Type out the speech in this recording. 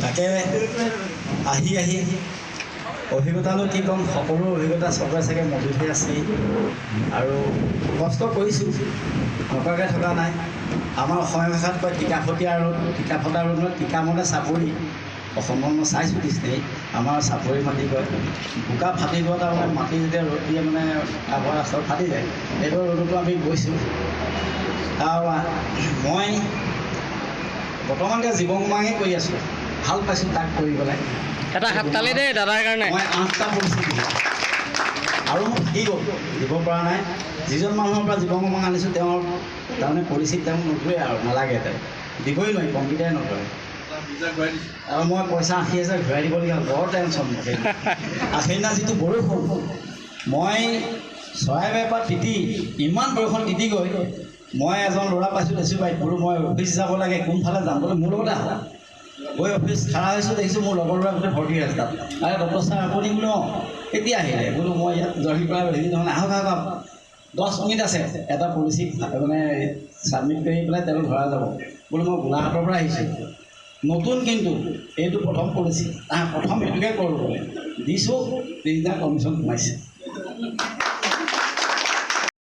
তাকে আহি অভিজ্ঞতানো কি ক'ম, সকলো অভিজ্ঞতা চবৰে চাগে মজুত আছেই আৰু কষ্ট কৰিছোঁ, নকৰাকৈ থকা নাই। আমাৰ অসমীয়া ভাষাত কয় টিকাফটীয়া ৰ'দ, টিকাফটা ৰ'দ নহয়, টিকা মানে চাপৰি। অসমত মই চাইছোঁ ডিষ্ট্ৰিক্ট, আমাৰ চাপৰি মাটি কয়। বোকা ফাটি যোৱা তাৰমানে মাটি যেতিয়া ৰ'দ দিয়ে মানে আগৰ ৰাস্তাত ফাটি যায়, সেইটো ৰ'দতো আমি গৈছোঁ। মই বৰ্তমানকৈ জীৱনমাঙে কৰি আছোঁ, ভাল পাইছোঁ তাক কৰি পেলাই। এটা হাত তালি দেই দাদাৰ কাৰণে। মই 8টা পলিচি দিলোঁ আৰু মই থাকি গ'ল, দিব পৰা নাই। যিজন মানুহৰ পৰা জীৱনমাং আনিছোঁ তেওঁৰ তাৰমানে পলিচিত তেওঁ নোযোৱে আৰু নালাগে, তাই দিবই নোৱাৰি, কম্পিউটাৰে নকৰে। আৰু মই পইচা 80,000 ঘূৰাই দিবলগীয়া হ'ল, বৰ টেনশ্যন মোৰ। আৰু সেইদিনা যিটো বৰষুণ, মই চৰাইবাৰীৰ পৰা তিতি ইমান বৰষুণ তিতি গৈ মই এজন ল'ৰা পাইছোঁ দেচুবাৰীত, বোলো মই অফিচ যাব লাগে, কোনফালে যাম, বোলো মোৰ লগতে আহক। গৈ অফিচ খাৰা হৈছোঁ, দেখিছোঁ মোৰ লগৰ ল'ৰা গোটেই ভৰ্তি ৰাস্তাত। আৰে ডক্টৰ ছাৰ আপুনি বোলো অঁ কেতিয়া আহিলে, বোলো মই ইয়াত জহিৰ পৰা হেৰি নহয়, আহক 10 মিনিট আছে, এটা পলিচি মানে ছাবমিট কৰি পেলাই তেওঁ ধৰা যাব। বোলো মই গোলাঘাটৰ পৰা আহিছোঁ, নতুন কিন্তু এইটো প্ৰথম পলিচি, প্ৰথম এইটোকে কৰোঁ বোলে, দিছোঁ, 3টা কমিশ্যন সোমাইছে।